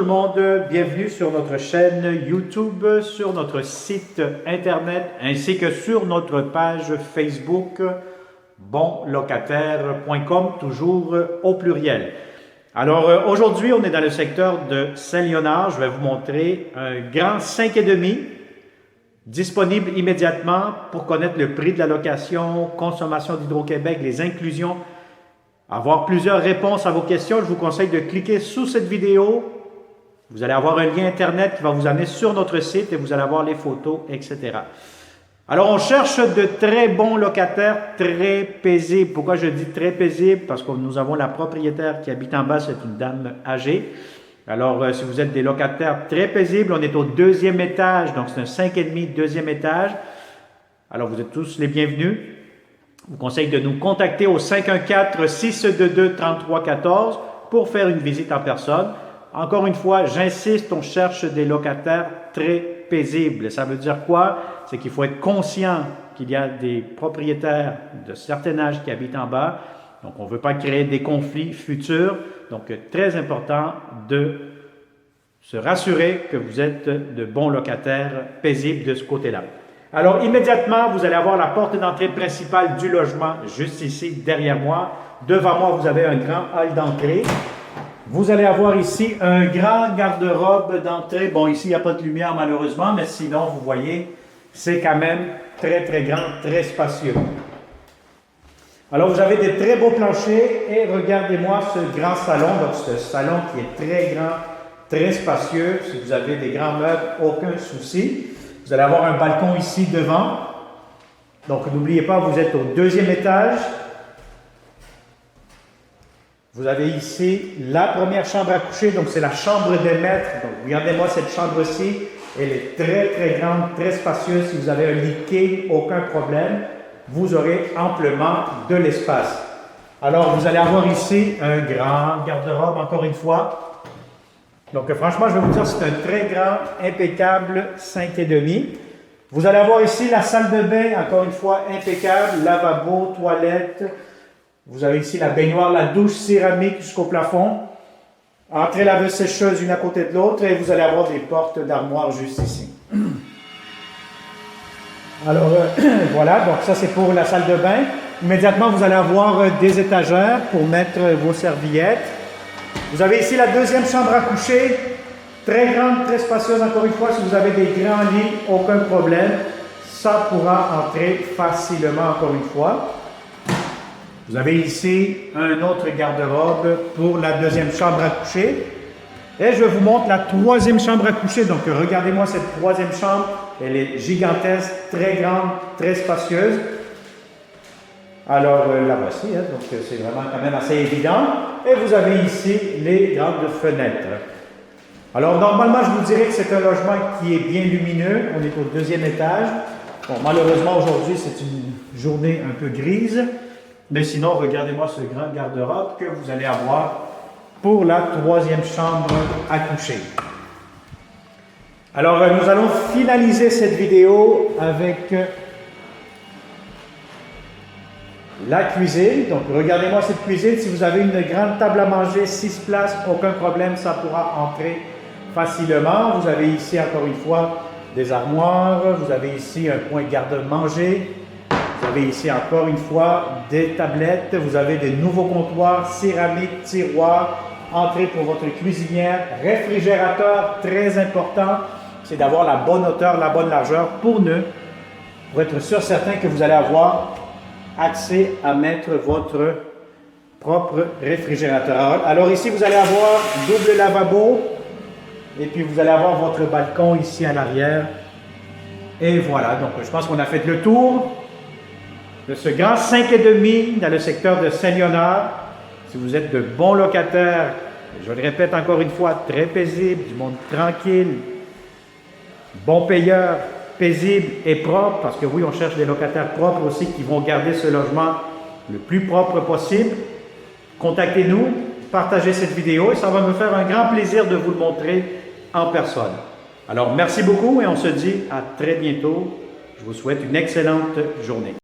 le monde, bienvenue sur notre chaîne YouTube, sur notre site internet ainsi que sur notre page Facebook bonlocataire.com, toujours au pluriel. Alors aujourd'hui, on est dans le secteur de Saint-Léonard. Je vais vous montrer un grand 5,5 disponible immédiatement pour connaître le prix de la location, consommation d'Hydro-Québec, les inclusions. Avoir plusieurs réponses à vos questions, je vous conseille de cliquer sous cette vidéo. Vous allez avoir un lien Internet qui va vous amener sur notre site et vous allez avoir les photos, etc. Alors, on cherche de très bons locataires, très paisibles. Pourquoi je dis très paisibles? Parce que nous avons la propriétaire qui habite en bas, c'est une dame âgée. Alors, si vous êtes des locataires très paisibles, on est au 2e étage, donc c'est un 5,5 2e étage. Alors, vous êtes tous les bienvenus. Je vous conseille de nous contacter au 514-622-3314 pour faire une visite en personne. Encore une fois, j'insiste, on cherche des locataires très paisibles. Ça veut dire quoi? C'est qu'il faut être conscient qu'il y a des propriétaires de certain âge qui habitent en bas. Donc, on ne veut pas créer des conflits futurs. Donc, très important de se rassurer que vous êtes de bons locataires paisibles de ce côté-là. Alors, immédiatement, vous allez avoir la porte d'entrée principale du logement, juste ici, derrière moi. Devant moi, vous avez un grand hall d'entrée. Vous allez avoir ici un grand garde-robe d'entrée. Bon, ici, il n'y a pas de lumière, malheureusement, mais sinon, vous voyez, c'est quand même très, très grand, très spacieux. Alors, vous avez des très beaux planchers et regardez-moi ce grand salon. Donc, ce salon qui est très grand, très spacieux. Si vous avez des grands meubles, aucun souci. Vous allez avoir un balcon ici devant. Donc, n'oubliez pas, vous êtes au 2e étage. Vous avez ici la première chambre à coucher. Donc, c'est la chambre des maîtres. Donc, regardez-moi cette chambre-ci. Elle est très, très grande, très spacieuse. Si vous avez un lit king, aucun problème. Vous aurez amplement de l'espace. Alors, vous allez avoir ici un grand garde-robe, encore une fois. Donc, franchement, je vais vous dire, c'est un très grand, impeccable 5,5. Vous allez avoir ici la salle de bain, encore une fois, impeccable, lavabo, toilette. Vous avez ici la baignoire, la douche céramique jusqu'au plafond. Entrée laveuse sécheuse une à côté de l'autre et vous allez avoir des portes d'armoire juste ici. Alors, voilà, donc ça c'est pour la salle de bain. Immédiatement, vous allez avoir des étagères pour mettre vos serviettes. Vous avez ici la 2e chambre à coucher, très grande, très spacieuse. Encore une fois, si vous avez des grands lits, aucun problème. Ça pourra entrer facilement, encore une fois. Vous avez ici un autre garde-robe pour la 2e chambre à coucher. Et je vous montre la 3e chambre à coucher. Donc, regardez-moi cette 3e chambre. Elle est gigantesque, très grande, très spacieuse. Alors, la voici, hein, donc c'est vraiment quand même assez évident. Et vous avez ici les grandes fenêtres. Alors, normalement, je vous dirais que c'est un logement qui est bien lumineux. On est au 2e étage. Bon, malheureusement, aujourd'hui, c'est une journée un peu grise. Mais sinon, regardez-moi ce grand garde-robe que vous allez avoir pour la 3e chambre à coucher. Alors, nous allons finaliser cette vidéo avec la cuisine. Donc, regardez-moi cette cuisine. Si vous avez une grande table à manger, 6 places, aucun problème, ça pourra entrer facilement. Vous avez ici, encore une fois, des armoires. Vous avez ici un point garde-manger. Vous avez ici, encore une fois, des tablettes. Vous avez des nouveaux comptoirs, céramique, tiroirs, entrée pour votre cuisinière, réfrigérateur, très important. C'est d'avoir la bonne hauteur, la bonne largeur pour être sûr certain que vous allez avoir accès à mettre votre propre réfrigérateur. Alors ici, vous allez avoir double lavabo et puis vous allez avoir votre balcon ici à l'arrière. Et voilà, donc je pense qu'on a fait le tour de ce grand 5,5 dans le secteur de Saint-Léonard. Si vous êtes de bons locataires, je le répète encore une fois, très paisible, du monde tranquille, bons payeurs, paisible et propre, parce que oui, on cherche des locataires propres aussi qui vont garder ce logement le plus propre possible. Contactez-nous, partagez cette vidéo et ça va me faire un grand plaisir de vous le montrer en personne. Alors, merci beaucoup et on se dit à très bientôt. Je vous souhaite une excellente journée.